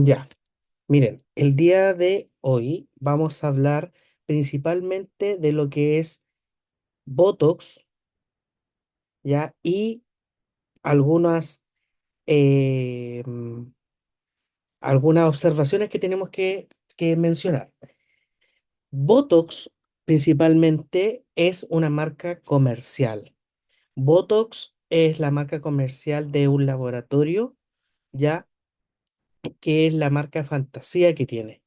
Ya, miren, el día de hoy vamos a hablar principalmente de lo que es Botox, ¿ya? Y algunas, algunas observaciones que tenemos que mencionar. Botox principalmente es una marca comercial. Botox es la marca comercial de un laboratorio, ¿ya? Que es la marca fantasía que tiene.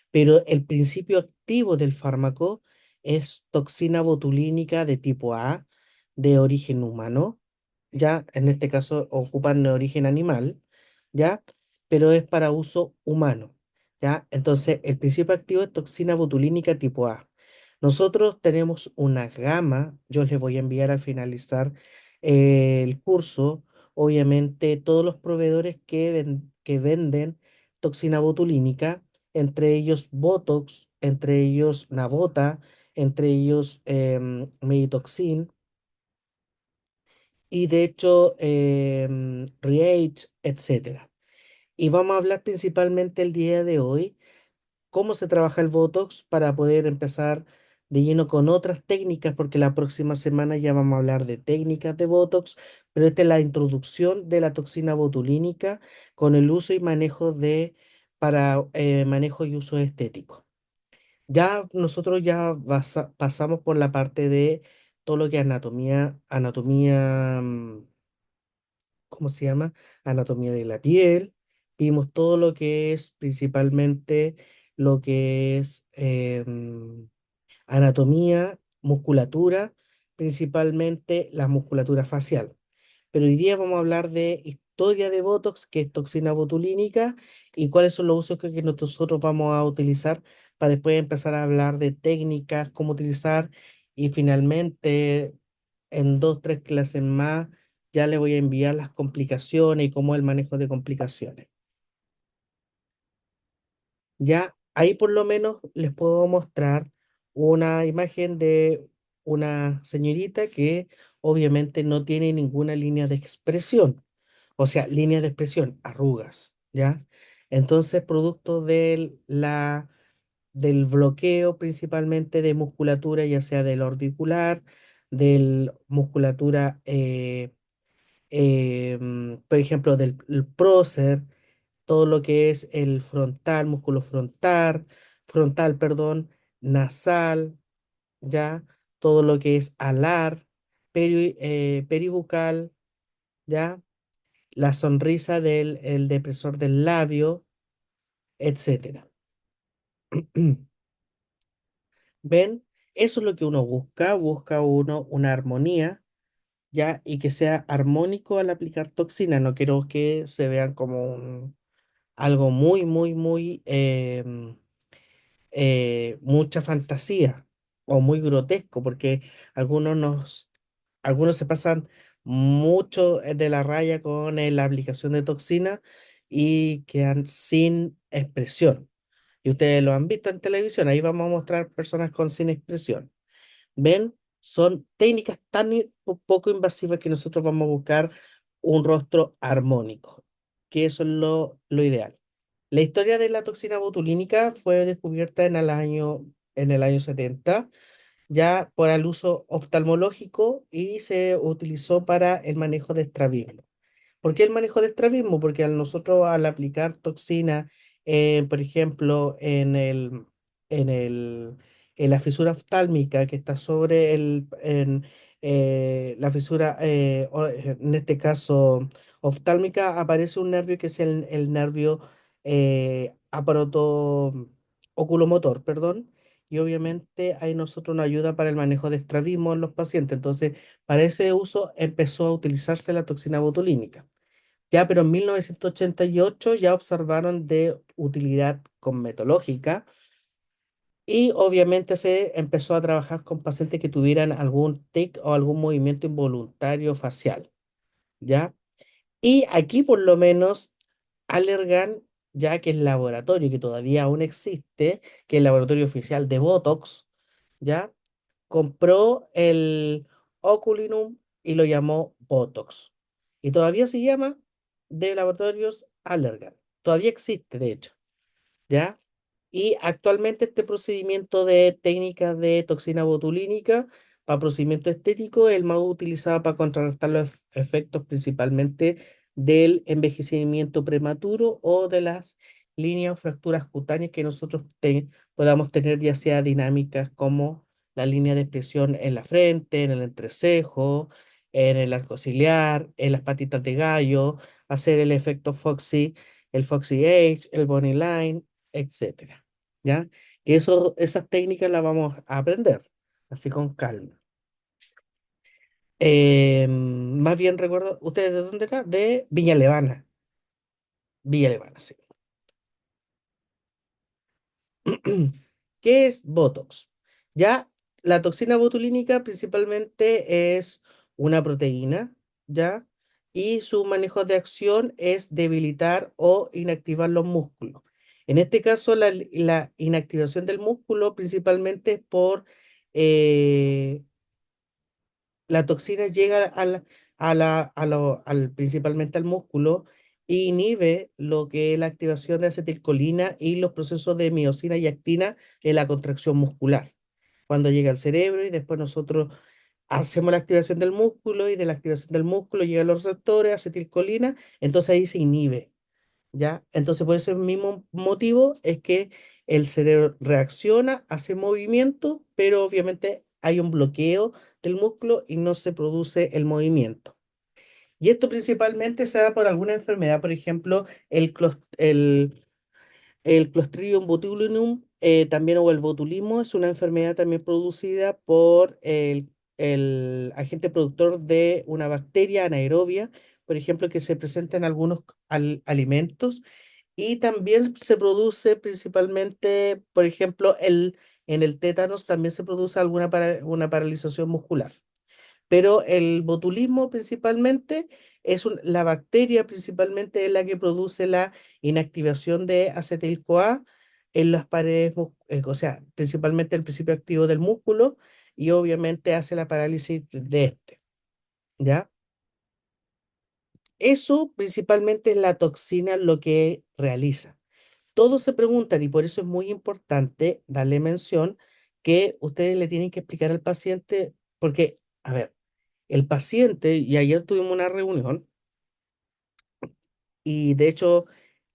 Pero el principio activo del fármaco es toxina botulínica de tipo A, de origen humano, ya en este caso ocupan de origen animal, ya, pero es para uso humano, ya. Entonces, el principio activo es toxina botulínica tipo A. Nosotros tenemos una gama, yo les voy a enviar al finalizar el curso, obviamente, todos los proveedores que venden toxina botulínica, entre ellos Botox, entre ellos Navota, entre ellos Meditoxin y de hecho Reage, etcétera. Y vamos a hablar principalmente el día de hoy cómo se trabaja el Botox para poder empezar de lleno con otras técnicas, porque la próxima semana ya vamos a hablar de técnicas de Botox, pero esta es la introducción de la toxina botulínica con el uso y manejo para manejo y uso estético. Ya nosotros ya pasamos por la parte de todo lo que es anatomía, ¿cómo se llama? Anatomía de la piel. Vimos todo lo que es principalmente lo que es anatomía, musculatura, principalmente la musculatura facial. Pero hoy día vamos a hablar de historia de Botox, que es toxina botulínica, y cuáles son los usos que nosotros vamos a utilizar para después empezar a hablar de técnicas, cómo utilizar, y finalmente en dos, tres clases más ya le voy a enviar las complicaciones y cómo es el manejo de complicaciones. Ya ahí por lo menos les puedo mostrar una imagen de una señorita que obviamente no tiene ninguna línea de expresión, o sea, línea de expresión, arrugas, ¿ya? Entonces, producto del bloqueo principalmente de musculatura, ya sea del orbicular, del musculatura, por ejemplo, del el prócer, todo lo que es el frontal, músculo frontal, perdón, nasal, ya, todo lo que es alar, peribucal, ya, la sonrisa del el depresor del labio, etcétera. ¿Ven? Eso es lo que uno busca uno una armonía, ya, y que sea armónico al aplicar toxina. No quiero que se vean como algo muy, mucha fantasía o muy grotesco, porque algunos algunos se pasan mucho de la raya con la aplicación de toxina y quedan sin expresión. Y ustedes lo han visto en televisión, ahí vamos a mostrar personas con sin expresión. ¿Ven? Son técnicas tan poco invasivas que nosotros vamos a buscar un rostro armónico, que eso es lo ideal. La historia de la toxina botulínica fue descubierta en el año 70 ya por el uso oftalmológico y se utilizó para el manejo de estrabismo. ¿Por qué el manejo de estrabismo? Porque al aplicar toxina, por ejemplo, en el, en la fisura oftálmica que está sobre la fisura, en este caso oftálmica, aparece un nervio que es el nervio aparato oculomotor, perdón. Y obviamente ahí nosotros nos ayuda para el manejo de estrabismo en los pacientes. Entonces, para ese uso empezó a utilizarse la toxina botulínica. Ya, pero en 1988 ya observaron de utilidad cosmetológica y obviamente se empezó a trabajar con pacientes que tuvieran algún tic o algún movimiento involuntario facial, ¿ya? Y aquí por lo menos Allergan, ya que el laboratorio que todavía aún existe, que es el laboratorio oficial de Botox, ¿ya? Compró el Oculinum y lo llamó Botox. Y todavía se llama de Laboratorios Allergan. todavía existe, de hecho, ¿ya? Y actualmente este procedimiento de técnicas de toxina botulínica para procedimiento estético es el más utilizado para contrarrestar los efectos principalmente del envejecimiento prematuro o de las líneas o fracturas cutáneas que nosotros podamos tener, ya sea dinámicas como la línea de expresión en la frente, en el entrecejo, en el arco ciliar, en las patitas de gallo, hacer el efecto Foxy, el Foxy Age, el Bonnie Line, etcétera. ¿Ya? Que esas técnicas las vamos a aprender, así con calma. Más bien recuerdo, ¿ustedes de dónde era? De Villa Levana. Villa Levana, sí. ¿Qué es Botox? Ya, la toxina botulínica principalmente es una proteína, ¿ya? Y su manejo de acción es debilitar o inactivar los músculos. En este caso, la inactivación del músculo principalmente es por eh, la toxina llega principalmente al músculo e inhibe lo que es la activación de acetilcolina y los procesos de miosina y actina en la contracción muscular. Cuando llega al cerebro y después nosotros hacemos la activación del músculo y de la activación del músculo llegan los receptores, acetilcolina, entonces ahí se inhibe. ¿Ya? Entonces, por ese mismo motivo es que el cerebro reacciona, hace movimiento, pero obviamente hay un bloqueo del músculo y no se produce el movimiento. Y esto principalmente se da por alguna enfermedad, por ejemplo, el Clostridium botulinum, también o el botulismo, es una enfermedad también producida por el agente productor de una bacteria anaerobia, por ejemplo, que se presenta en algunos alimentos y también se produce principalmente, por ejemplo, en el tétanos también se produce una paralización muscular. Pero el botulismo principalmente la bacteria principalmente es la que produce la inactivación de acetil-CoA en las paredes, o sea, principalmente el principio activo del músculo y obviamente hace la parálisis de este, ¿ya? Eso principalmente es la toxina lo que realiza. Todos se preguntan y por eso es muy importante darle mención que ustedes le tienen que explicar al paciente, porque, a ver, el paciente, y ayer tuvimos una reunión y de hecho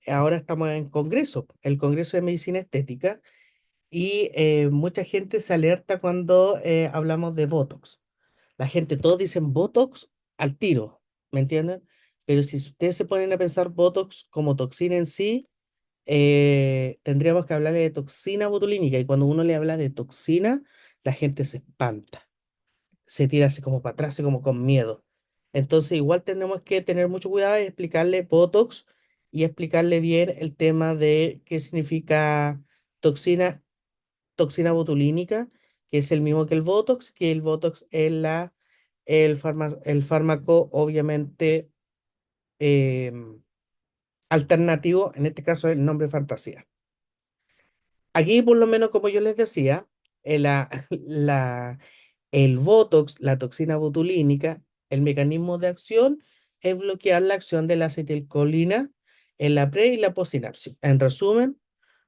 ahora estamos en congreso, el Congreso de Medicina Estética, y mucha gente se alerta cuando hablamos de Botox. La gente, todos dicen Botox al tiro, ¿me entienden? Pero si ustedes se ponen a pensar Botox como toxina en sí, tendríamos que hablarle de toxina botulínica y cuando uno le habla de toxina, la gente se espanta, se tira así como para atrás, así como con miedo. Entonces igual tenemos que tener mucho cuidado y explicarle Botox y explicarle bien el tema de qué significa toxina, toxina botulínica, que es el mismo que el Botox, que el Botox es el fármaco obviamente alternativo, en este caso el nombre fantasía. Aquí, por lo menos, como yo les decía, el Botox, la toxina botulínica, el mecanismo de acción es bloquear la acción de la acetilcolina en la pre y la postsinapsis. En resumen,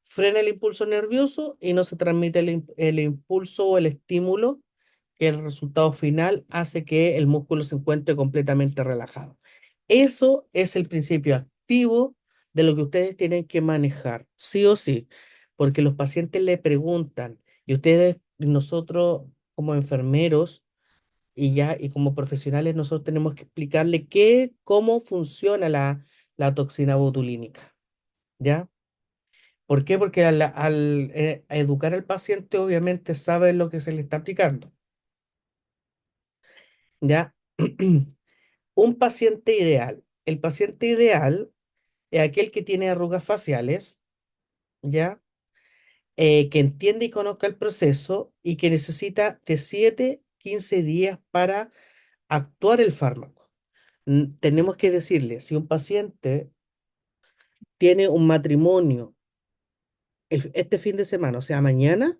frena el impulso nervioso y no se transmite el impulso o el estímulo, que el resultado final hace que el músculo se encuentre completamente relajado. Eso es el principio activo de lo que ustedes tienen que manejar, sí o sí, porque los pacientes le preguntan y ustedes, nosotros como enfermeros y como profesionales, nosotros tenemos que explicarle cómo funciona la toxina botulínica, ¿ya? ¿Por qué? Porque al educar al paciente, obviamente sabe lo que se le está aplicando, ¿ya? Un paciente ideal. El paciente ideal es aquel que tiene arrugas faciales, ¿ya? Que entiende y conozca el proceso y que necesita de 7 a 15 días para actuar el fármaco. Tenemos que decirle, si un paciente tiene un matrimonio este fin de semana, o sea, mañana,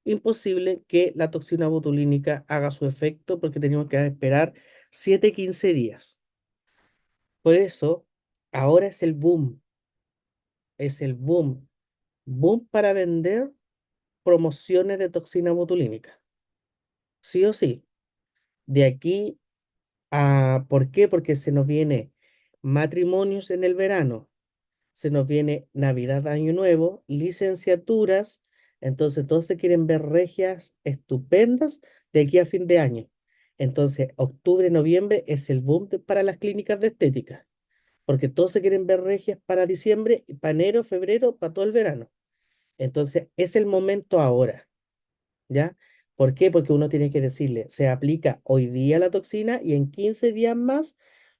imposible que la toxina botulínica haga su efecto porque tenemos que esperar 7 a 15 días. Por eso, ahora es el boom. es el boom. Boom para vender promociones de toxina botulínica. Sí o sí. De aquí a, ¿por qué? Porque se nos viene matrimonios en el verano, se nos viene Navidad, Año Nuevo, licenciaturas, entonces todos se quieren ver regias estupendas de aquí a fin de año. Entonces, octubre, noviembre es el boom para las clínicas de estética, porque todos se quieren ver regias para diciembre, y para enero, febrero, para todo el verano. Entonces, es el momento ahora. ¿Ya? ¿Por qué? Porque uno tiene que decirle, se aplica hoy día la toxina y en 15 días más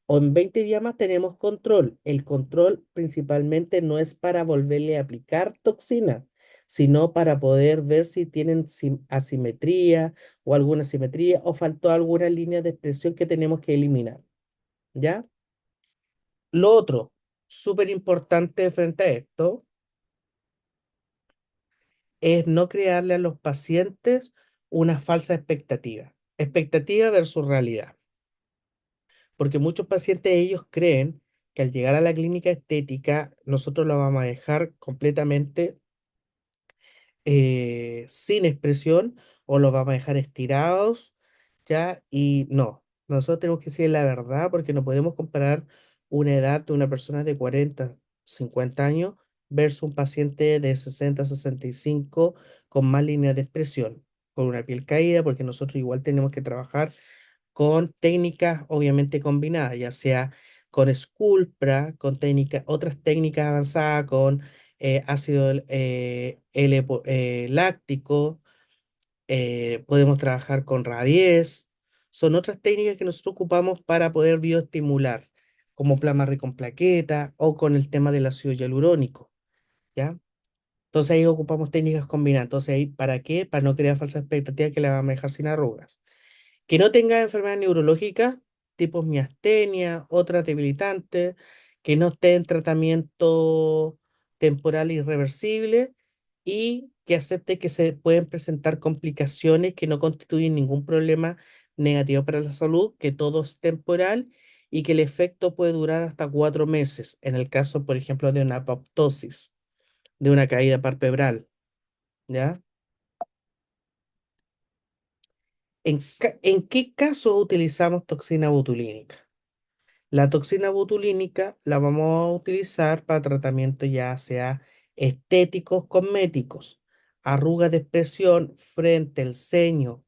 o en 20 días más tenemos control. El control principalmente no es para volverle a aplicar toxina, sino para poder ver si tienen asimetría o alguna simetría o faltó alguna línea de expresión que tenemos que eliminar. ¿Ya? Lo otro, súper importante frente a esto, es no crearle a los pacientes una falsa expectativa. Expectativa versus realidad. Porque muchos pacientes ellos creen que al llegar a la clínica estética nosotros lo vamos a dejar completamente sin expresión o los vamos a dejar estirados, ¿ya? Y no, nosotros tenemos que decir la verdad porque no podemos comparar una edad de una persona de 40 50 años versus un paciente de 60 65 con más líneas de expresión, con una piel caída, porque nosotros igual tenemos que trabajar con técnicas obviamente combinadas, ya sea con Sculptra, con técnicas, otras técnicas avanzadas, con ácido láctico, podemos trabajar con Radies, son otras técnicas que nosotros ocupamos para poder bioestimular, como plasma rico en plaqueta o con el tema del ácido hialurónico, ¿ya? Entonces ahí ocupamos técnicas combinadas. Entonces ahí, ¿para qué? Para no crear falsas expectativas que la vamos a dejar sin arrugas. Que no tenga enfermedades neurológicas, tipo miastenia, otras debilitantes, que no esté en tratamiento temporal irreversible y que acepte que se pueden presentar complicaciones que no constituyen ningún problema negativo para la salud, que todo es temporal y que el efecto puede durar hasta 4 meses, en el caso, por ejemplo, de una apoptosis, de una caída palpebral, ¿ya? ¿En qué caso utilizamos toxina botulínica? La toxina botulínica la vamos a utilizar para tratamiento ya sea estéticos, cosméticos, arrugas de expresión, frente, el ceño,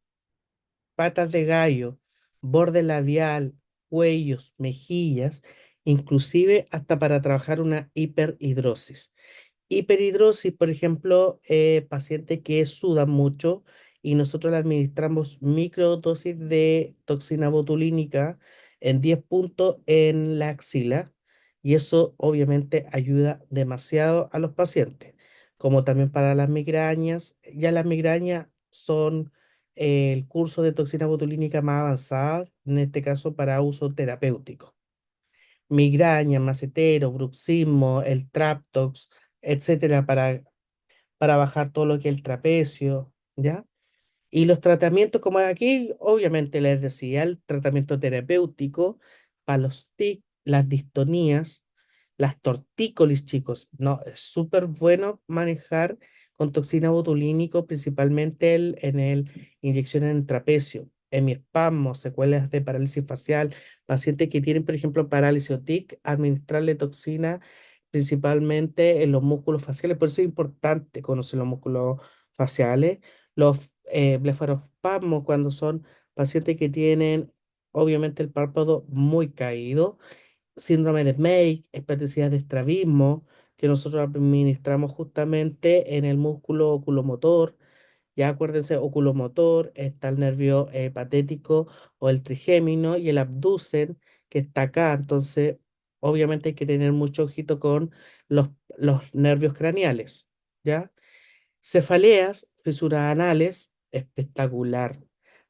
patas de gallo, borde labial, cuellos, mejillas, inclusive hasta para trabajar una hiperhidrosis. Hiperhidrosis, por ejemplo, pacientes que sudan mucho y nosotros le administramos microdosis de toxina botulínica en 10 puntos en la axila y eso obviamente ayuda demasiado a los pacientes, como también para las migrañas. Ya las migrañas son el curso de toxina botulínica más avanzada, en este caso para uso terapéutico. Migraña, macetero, bruxismo, el Traptox, etcétera, para bajar todo lo que es el trapecio, ¿ya? Y los tratamientos, como aquí, obviamente les decía, el tratamiento terapéutico para los tics, las distonías, las tortícolis, chicos. No, es súper bueno manejar con toxina botulínico, principalmente en el inyección en el trapecio, hemiespasmo, secuelas de parálisis facial, pacientes que tienen, por ejemplo, parálisis o tic, administrarle toxina principalmente en los músculos faciales. Por eso es importante conocer los músculos faciales, los blefarospasmos cuando son pacientes que tienen obviamente el párpado muy caído, síndrome de Meigs, espasticidad de estrabismo, que nosotros administramos justamente en el músculo oculomotor. Ya acuérdense, oculomotor, está el nervio patético o el trigémino y el abducen que está acá. Entonces, obviamente hay que tener mucho ojito con los nervios craneales, ¿ya? Cefaleas, fisuras anales, espectacular.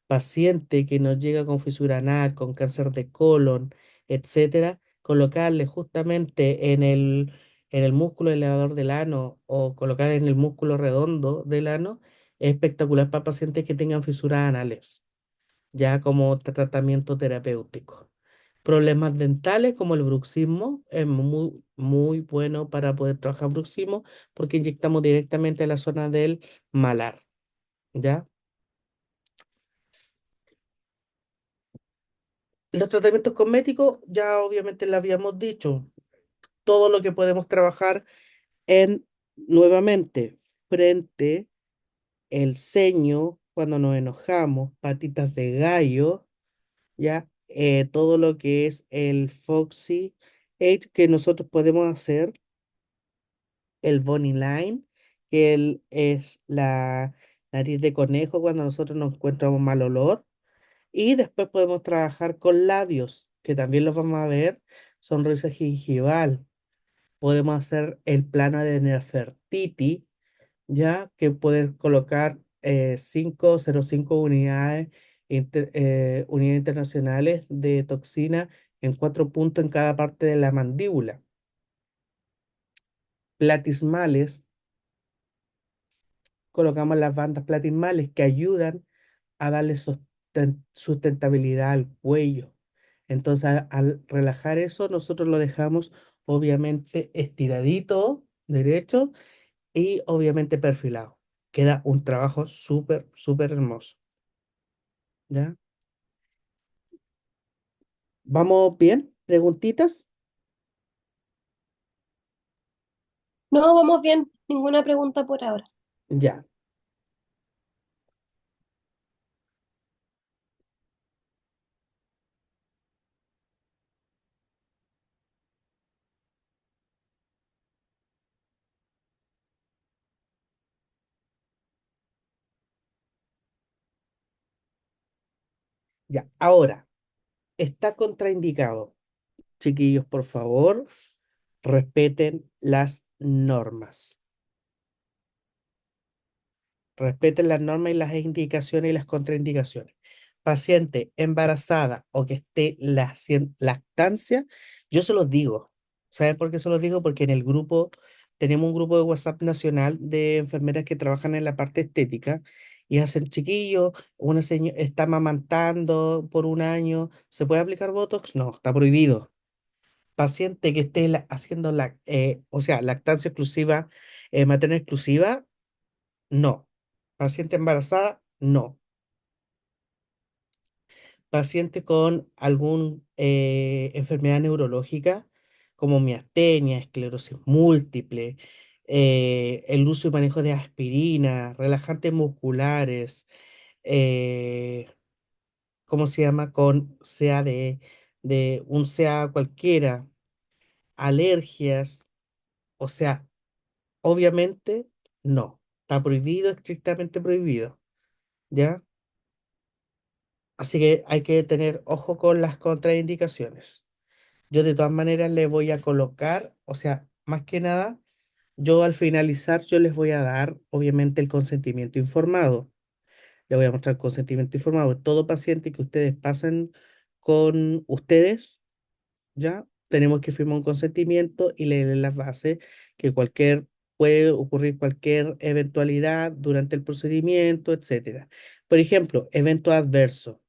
Paciente que nos llega con fisura anal, con cáncer de colon, etcétera, colocarle justamente en el músculo elevador del ano o colocar en el músculo redondo del ano, es espectacular para pacientes que tengan fisuras anales, ya como tratamiento terapéutico. Problemas dentales como el bruxismo, es muy, muy bueno para poder trabajar bruxismo porque inyectamos directamente a la zona del malar, ¿ya? Los tratamientos cosméticos, ya obviamente le habíamos dicho, todo lo que podemos trabajar en, nuevamente, frente, el ceño, cuando nos enojamos, patitas de gallo, ¿ya? Todo lo que es el Foxy Age que nosotros podemos hacer, el Bonnie Line, es la nariz de conejo cuando nosotros nos encontramos mal olor. Y después podemos trabajar con labios, que también los vamos a ver, sonrisa gingival. Podemos hacer el plano de Nefertiti, ya que poder colocar 5,05 unidades, unidades internacionales de toxina en 4 puntos en cada parte de la mandíbula. Platismales, colocamos las bandas platismales que ayudan a darle sustentabilidad al cuello. Entonces, al relajar eso, nosotros lo dejamos obviamente estiradito, derecho y obviamente perfilado. Queda un trabajo súper, súper hermoso. ¿Ya? ¿Vamos bien? ¿Preguntitas? No, vamos bien, ninguna pregunta por ahora. Ya, ya. Ahora, está contraindicado. Chiquillos, por favor, respeten las normas. Respeten las normas y las indicaciones y las contraindicaciones. Paciente embarazada o que esté lactancia, yo se los digo. ¿Saben por qué se los digo? Porque en el grupo, tenemos un grupo de WhatsApp nacional de enfermeras que trabajan en la parte estética y hacen chiquillo, una señora está amamantando por un año, ¿se puede aplicar Botox? No, está prohibido. Paciente que esté haciendo o sea, lactancia exclusiva, materna exclusiva, no. Paciente embarazada, no. Paciente con alguna enfermedad neurológica, como miastenia, esclerosis múltiple, el uso y manejo de aspirina, relajantes musculares, eh, ¿cómo se llama? Con CA de un CA cualquiera, alergias, o sea, obviamente no. Está prohibido, estrictamente prohibido. ¿Ya? Así que hay que tener ojo con las contraindicaciones. Yo de todas maneras le voy a colocar, o sea, más que nada, yo al finalizar yo les voy a dar, obviamente, el consentimiento informado. Le voy a mostrar consentimiento informado. Todo paciente que ustedes pasen con ustedes, ¿ya? Tenemos que firmar un consentimiento y leer las bases que puede ocurrir cualquier eventualidad durante el procedimiento, etcétera. Por ejemplo, evento adverso.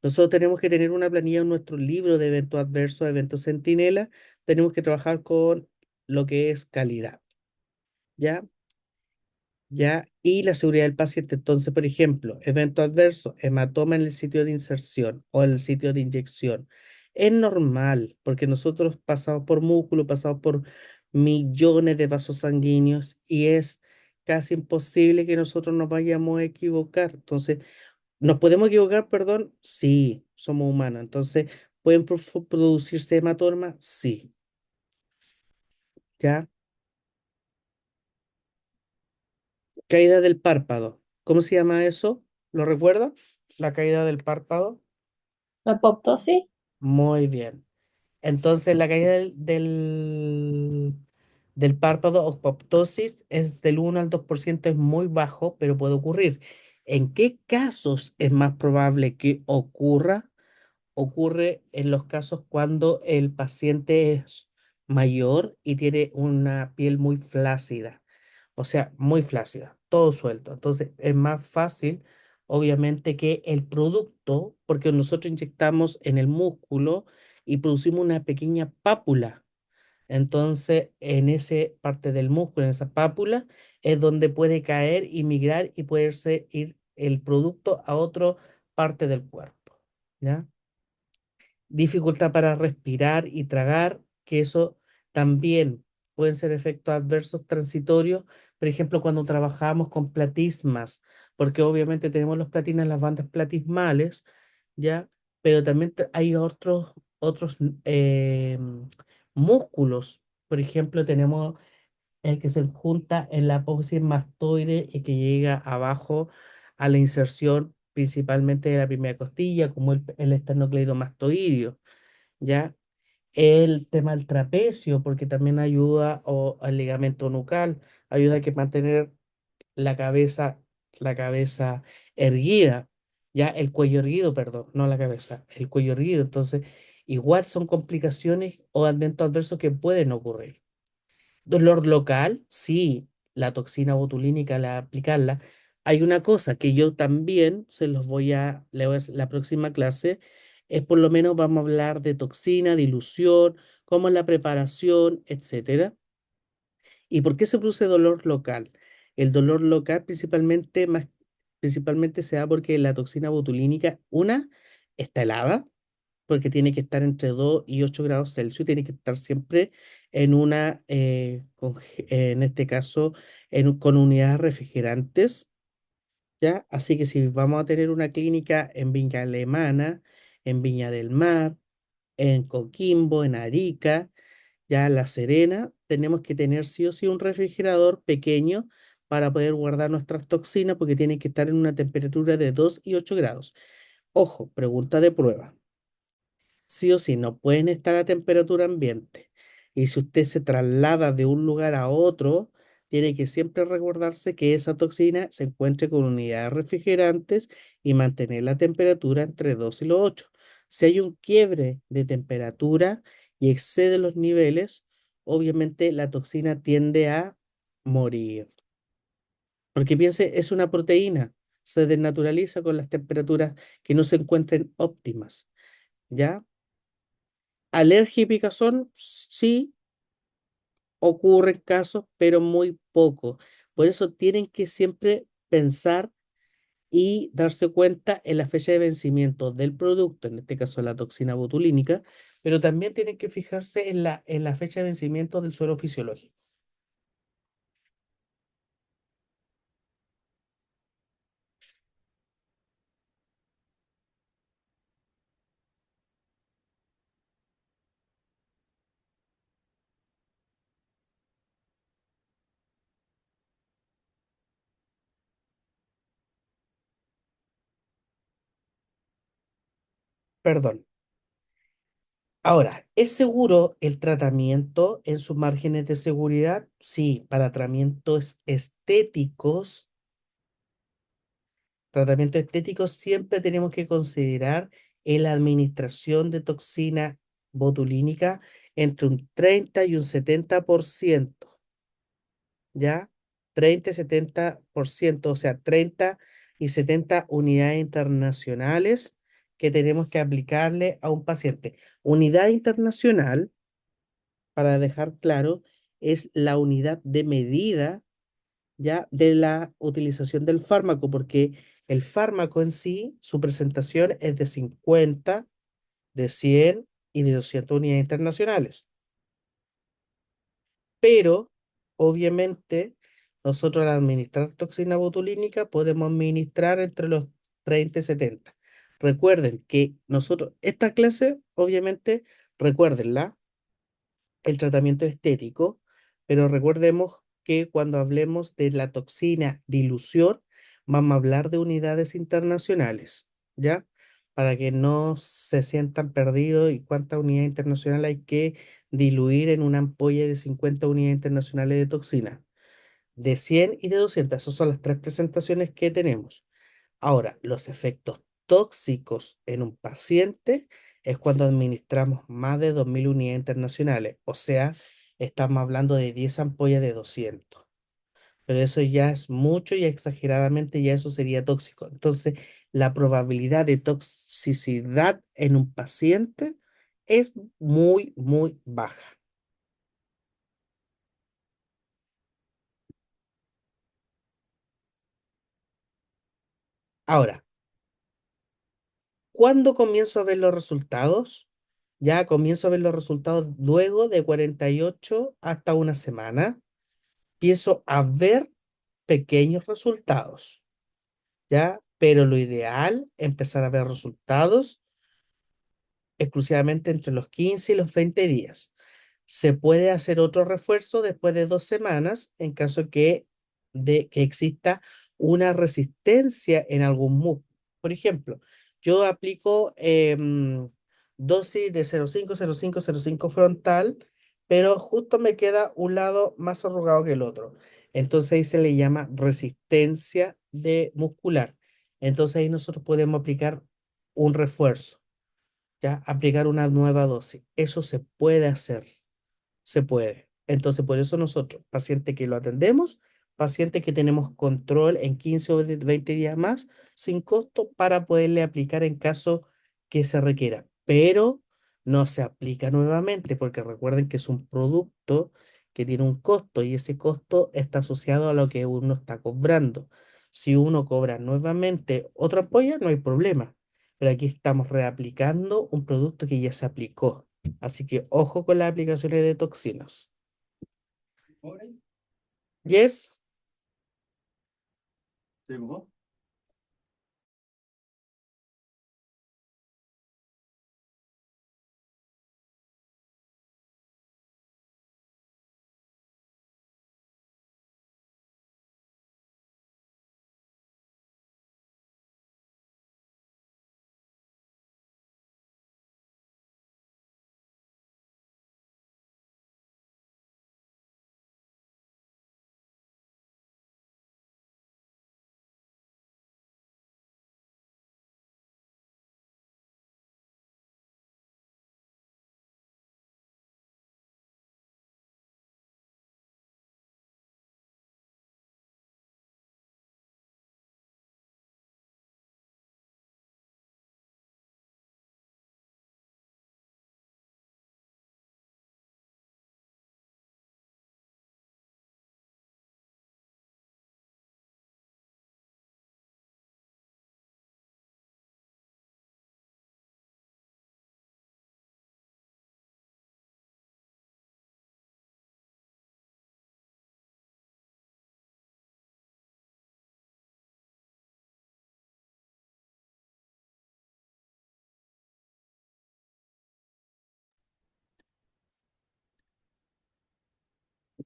Nosotros tenemos que tener una planilla en nuestro libro de eventos adversos, eventos centinela. Tenemos que trabajar con lo que es calidad, ¿ya? ¿Ya? Y la seguridad del paciente. Entonces, por ejemplo, evento adverso, hematoma en el sitio de inserción o en el sitio de inyección. Es normal, porque nosotros pasamos por músculo, pasamos por millones de vasos sanguíneos y es casi imposible que nosotros nos vayamos a equivocar. Entonces, ¿nos podemos equivocar, perdón? Sí, somos humanos. Entonces, ¿pueden producirse hematomas? Sí. ¿Ya? Caída del párpado. ¿Cómo se llama eso? ¿Lo recuerda? La caída del párpado. ¿Apoptosis? Muy bien. Entonces, la caída del párpado o apoptosis es del 1 al 2%, es muy bajo, pero puede ocurrir. ¿En qué casos es más probable que ocurra? Ocurre en los casos cuando el paciente es mayor y tiene una piel muy flácida, o sea, muy flácida, todo suelto. Entonces es más fácil, obviamente, que el producto, porque nosotros inyectamos en el músculo y producimos una pequeña pápula. Entonces, en esa parte del músculo, en esa pápula, es donde puede caer y migrar y poderse ir el producto a otra parte del cuerpo. ¿Ya? Dificultad para respirar y tragar, que eso también pueden ser efectos adversos transitorios, por ejemplo, cuando trabajamos con platismas, porque obviamente tenemos los platinas, las bandas platismales, ¿ya? Pero también hay otros músculos, por ejemplo, tenemos el que se junta en la apófisis mastoide y que llega abajo a la inserción principalmente de la primera costilla, como el esternocleidomastoideo, ¿ya? El tema del trapecio, porque también ayuda, o al ligamento nucal, ayuda a que mantener la cabeza, la cabeza erguida, ya el cuello erguido, perdón, no la cabeza, el cuello erguido. Entonces, igual son complicaciones o eventos adversos que pueden ocurrir. Dolor local, sí, la toxina botulínica, la aplicarla. Hay una cosa que yo también se los voy a, la próxima clase, es por lo menos vamos a hablar de toxina, dilución, cómo es la preparación, etcétera. ¿Y por qué se produce dolor local? El dolor local principalmente se da porque la toxina botulínica, una, está helada, porque tiene que estar entre 2 y 8 grados Celsius, tiene que estar siempre en en este caso, con unidades refrigerantes, ¿ya? Así que si vamos a tener una clínica en Viña Alemana, en Viña del Mar, en Coquimbo, en Arica, ya en La Serena, tenemos que tener sí o sí un refrigerador pequeño para poder guardar nuestras toxinas, porque tienen que estar en una temperatura de 2 y 8 grados. Ojo, pregunta de prueba. Sí o sí, no pueden estar a temperatura ambiente. Y si usted se traslada de un lugar a otro, tiene que siempre recordarse que esa toxina se encuentre con unidades refrigerantes y mantener la temperatura entre 2 y los 8. Si hay un quiebre de temperatura y excede los niveles, obviamente la toxina tiende a morir. Porque piense, es una proteína, se desnaturaliza con las temperaturas que no se encuentren óptimas. ¿Ya? Alergia y picazón, sí, ocurren casos, pero muy poco. Por eso tienen que siempre pensar y darse cuenta en la fecha de vencimiento del producto, en este caso la toxina botulínica, pero también tienen que fijarse en la fecha de vencimiento del suero fisiológico. Perdón. Ahora, ¿es seguro el tratamiento en sus márgenes de seguridad? Sí, para tratamientos estéticos. Tratamiento estético, siempre tenemos que considerar en la administración de toxina botulínica entre un 30 y un 70%, ¿ya? 30 y 70%, o sea, 30 y 70 unidades internacionales que tenemos que aplicarle a un paciente. Unidad internacional, para dejar claro, es la unidad de medida ya de la utilización del fármaco, porque el fármaco en sí, su presentación es de 50, de 100 y de 200 unidades internacionales. Pero, obviamente, nosotros al administrar toxina botulínica podemos administrar entre los 30 y 70. Recuerden que nosotros, esta clase, obviamente, recuérdenla, el tratamiento estético, pero recordemos que cuando hablemos de la toxina dilución, vamos a hablar de unidades internacionales, ¿ya? Para que no se sientan perdidos y cuánta unidad internacional hay que diluir en una ampolla de 50 unidades internacionales de toxina, de 100 y de 200. Esas son las tres presentaciones que tenemos. Ahora, los efectos tóxicos en un paciente es cuando administramos más de 2.000 unidades internacionales, o sea, estamos hablando de 10 ampollas de 200. Pero eso ya es mucho y exageradamente ya eso sería tóxico. Entonces, la probabilidad de toxicidad en un paciente es muy, muy baja. Ahora, ¿cuándo comienzo a ver los resultados? Ya comienzo a ver los resultados luego de 48 hasta una semana. Empiezo a ver pequeños resultados, ¿ya? Pero lo ideal, empezar a ver resultados exclusivamente entre los 15 y los 20 días. Se puede hacer otro refuerzo después de 2 semanas en caso que exista una resistencia en algún músculo. Por ejemplo, yo aplico dosis de 0,5 frontal, pero justo me queda un lado más arrugado que el otro. Entonces ahí se le llama resistencia de muscular. Entonces ahí nosotros podemos aplicar un refuerzo, ya aplicar una nueva dosis. Eso se puede hacer, se puede. Entonces, por eso nosotros, paciente que lo atendemos, paciente que tenemos control en 15 o 20 días más, sin costo, para poderle aplicar en caso que se requiera. Pero no se aplica nuevamente, porque recuerden que es un producto que tiene un costo y ese costo está asociado a lo que uno está cobrando. Si uno cobra nuevamente otra ampolla, no hay problema. Pero aquí estamos reaplicando un producto que ya se aplicó. Así que ojo con las aplicaciones de toxinas. Yes,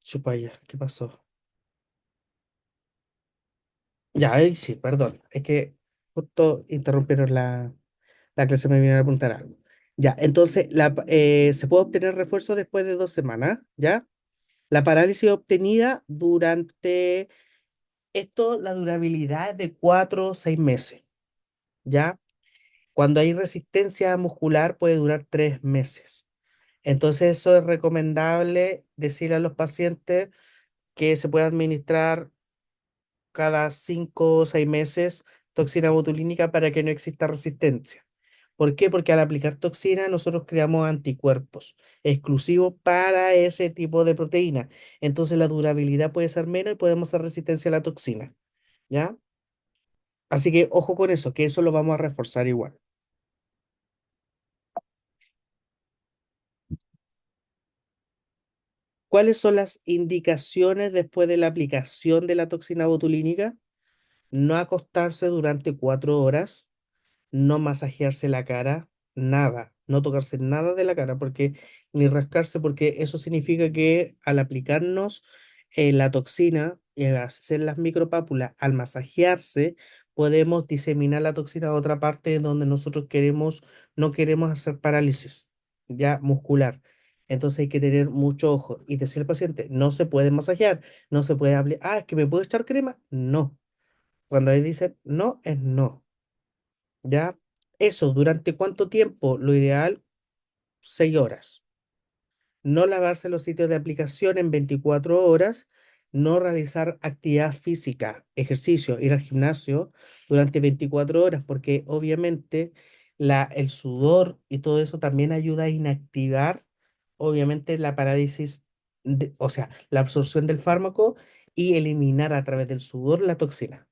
chupalla, ¿qué pasó? Ya, ahí sí, perdón. Es que justo interrumpieron la clase, me vinieron a apuntar algo. Ya, entonces se puede obtener refuerzo después de 2 semanas, ¿ya? La parálisis obtenida durante esto, la durabilidad es de 4 o 6 meses, ¿ya? Cuando hay resistencia muscular puede durar 3 meses. Entonces eso es recomendable decirle a los pacientes que se puede administrar cada 5 o 6 meses toxina botulínica para que no exista resistencia. ¿Por qué? Porque al aplicar toxina nosotros creamos anticuerpos exclusivos para ese tipo de proteína. Entonces la durabilidad puede ser menos y podemos hacer resistencia a la toxina, ¿ya? Así que ojo con eso, que eso lo vamos a reforzar igual. ¿Cuáles son las indicaciones después de la aplicación de la toxina botulínica? No acostarse durante 4 horas, no masajearse la cara, nada, no tocarse nada de la cara, porque ni rascarse, porque eso significa que al aplicarnos la toxina y hacer las micropápulas, al masajearse, podemos diseminar la toxina a otra parte donde nosotros no queremos hacer parálisis ya muscular. Entonces hay que tener mucho ojo y decir al paciente, no se puede masajear, no se puede hablar, es que me puedo echar crema. No. Cuando ahí dicen no, es no. ¿Ya? Eso, ¿durante cuánto tiempo? Lo ideal, 6 horas. No lavarse los sitios de aplicación en 24 horas. No realizar actividad física, ejercicio, ir al gimnasio durante 24 horas, porque obviamente el sudor y todo eso también ayuda a inactivar, obviamente, la parálisis, o sea, la absorción del fármaco y eliminar a través del sudor la toxina.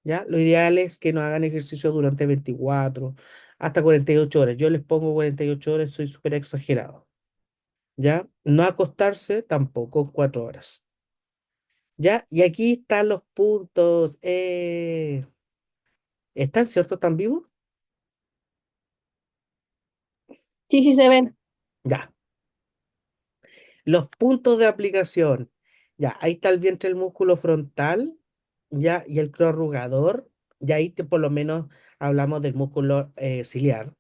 ¿Ya? Lo ideal es que no hagan ejercicio durante 24 hasta 48 horas. Yo les pongo 48 horas, soy súper exagerado. ¿Ya? No acostarse tampoco 4 horas. ¿Ya? Y aquí están los puntos. ¿Están cierto? ¿Están vivos? Sí, sí se ven. Ya. Los puntos de aplicación. Ya, ahí está el vientre del músculo frontal, ya, y el prorrugador. Ya ahí por lo menos hablamos del músculo ciliar,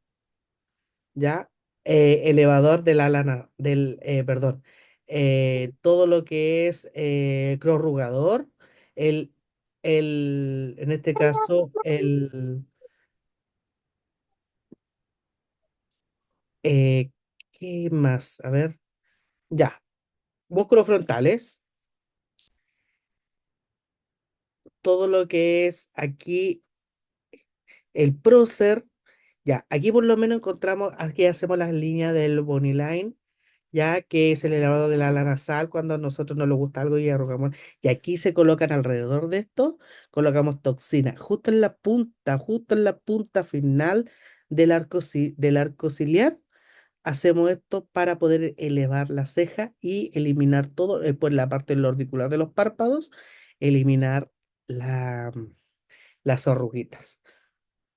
ya. Elevador de la lana, perdón, todo lo que es prorrugador, el, en este caso, eh, ¿qué más? A ver, ya, músculos frontales, todo lo que es aquí el prócer. Ya, aquí por lo menos encontramos, aquí hacemos las líneas del bony line, ya que es el elevado de la ala nasal cuando a nosotros no nos gusta algo y arrugamos. Y aquí se colocan alrededor de esto, colocamos toxina, justo en la punta final del arco ciliar. Hacemos esto para poder elevar la ceja y eliminar todo, por la parte del orbicular de los párpados, eliminar la, las arruguitas.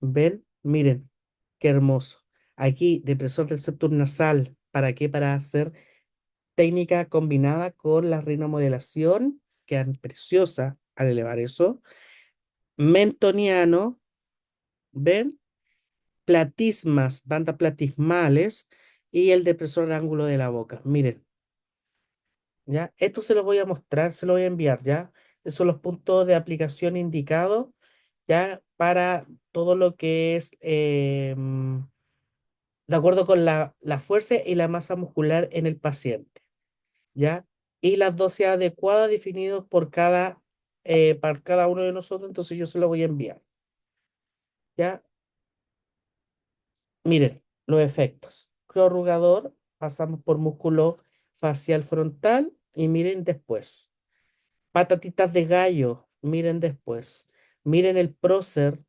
¿Ven? Miren, qué hermoso. Aquí, depresor del septum nasal. ¿Para qué? Para hacer técnica combinada con la rinomodelación. Quedan preciosas al elevar eso. Mentoniano, ¿ven? Platismas, bandas platismales y el depresor ángulo de la boca. Miren, ¿ya? Esto se los voy a mostrar, se lo voy a enviar, ¿ya? Esos son los puntos de aplicación indicados, ¿ya? Para todo lo que es de acuerdo con la fuerza y la masa muscular en el paciente, ¿ya? Y las dosis adecuadas definidas por cada uno de nosotros, entonces yo se lo voy a enviar, ¿ya? Miren, los efectos. Prorrugador, pasamos por músculo facial frontal y miren después. Patatitas de gallo, miren después. Miren el prócer,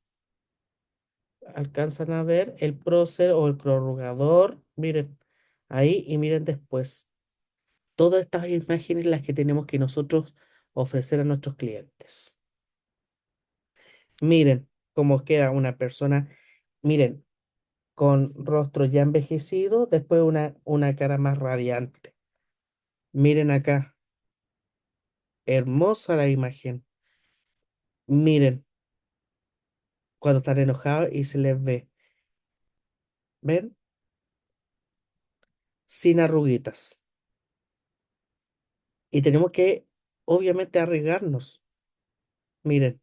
alcanzan a ver el prócer o el prorrugador, miren ahí y miren después. Todas estas imágenes las que tenemos que nosotros ofrecer a nuestros clientes. Miren cómo queda una persona, miren, con rostro ya envejecido, después una cara más radiante. Miren acá, hermosa la imagen. Miren, cuando están enojados y se les ve, ¿ven? Sin arruguitas. Y tenemos que, obviamente, arriesgarnos. Miren.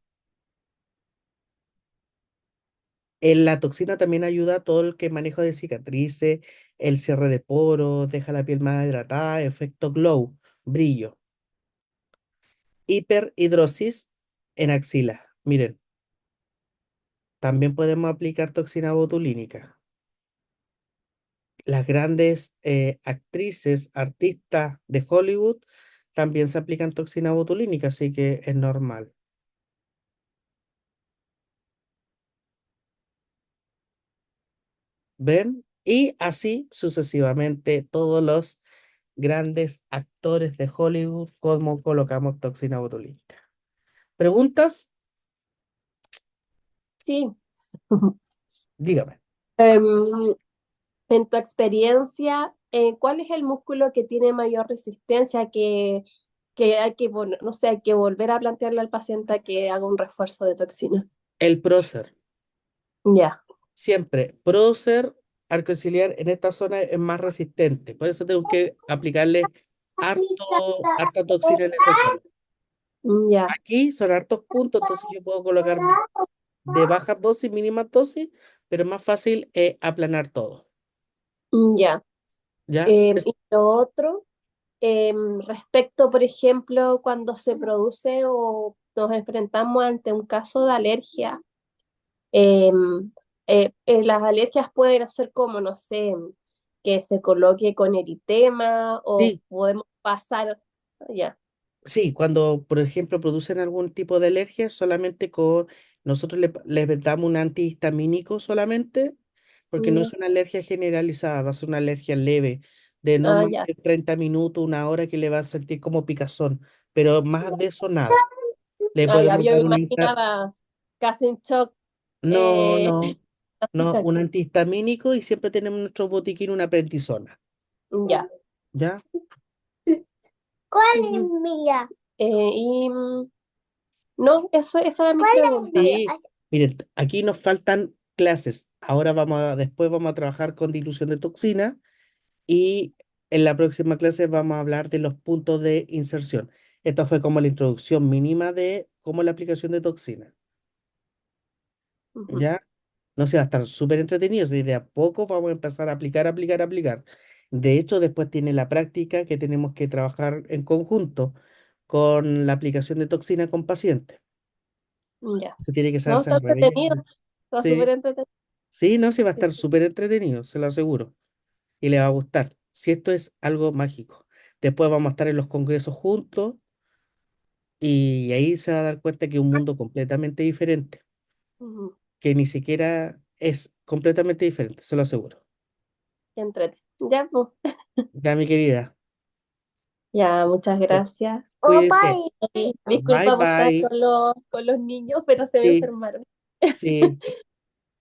La toxina también ayuda a todo el que manejo de cicatrices, el cierre de poros, deja la piel más hidratada, efecto glow, brillo. Hiperhidrosis en axila. Miren, también podemos aplicar toxina botulínica. Las grandes actrices, artistas de Hollywood también se aplican toxina botulínica, así que es normal. ¿Ven? Y así sucesivamente todos los grandes actores de Hollywood, cómo colocamos toxina botulínica. ¿Preguntas? Sí. Dígame. Em, en tu experiencia, ¿cuál es el músculo que tiene mayor resistencia que hay que, no sé, hay que volver a plantearle al paciente a que haga un refuerzo de toxina? El prócer. Ya. Siempre. Prócer arcociliar en esta zona es más resistente. Por eso tengo que aplicarle harta toxina en esa zona. Ya, Aquí son hartos puntos, entonces yo puedo colocar de bajas dosis, mínimas dosis, pero es más fácil aplanar todo. ya. ¿Ya? Y lo otro, respecto, por ejemplo, cuando se produce o nos enfrentamos ante un caso de alergia, Las alergias pueden hacer como, no sé, que se coloque con eritema o Sí, podemos pasar, ya, sí, cuando, por ejemplo, producen algún tipo de alergia, solamente con nosotros les damos un antihistamínico solamente, porque no es ya, una alergia generalizada, va a ser una alergia leve, de no más ya, de 30 minutos, una hora que le va a sentir como picazón, pero más de eso nada. Le ya, podemos yo me dar imaginaba casi un shock. no, eh, no, no, un antihistamínico y siempre tenemos en nuestro botiquín una prednisona, ya. ¿ya? ¿Cuál es mía? No, esa era mi pregunta. Sí, miren, aquí nos faltan clases. Después vamos a trabajar con dilución de toxina y en la próxima clase vamos a hablar de los puntos de inserción. Esta fue como la introducción mínima de cómo la aplicación de toxina. Ujú, ¿Ya? No sé, va a estar súper entretenido. Si de a poco vamos a empezar a aplicar, aplicar, aplicar. De hecho, después tiene la práctica que tenemos que trabajar en conjunto con la aplicación de toxina con pacientes. ya. Se tiene que No, saberse está al revés. entretenido, está súper Sí. entretenido. Sí, no, sí va a Sí. estar súper entretenido, se lo aseguro. Y le va a gustar. Si esto es algo mágico. Después vamos a estar en los congresos juntos y ahí se va a dar cuenta que es un mundo completamente diferente, Ujú, que ni siquiera es completamente diferente, se lo aseguro. qué entrete. Ya, pues. Ya, mi querida, Ya, muchas eh, gracias. Oh, cuídese. bye. Bye, Disculpa por estar bye. con los niños, pero se me Sí, enfermaron. sí,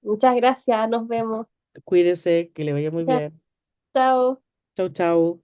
Muchas gracias, nos vemos. cuídese, que le vaya muy Ya, bien. chao. Chau, chau.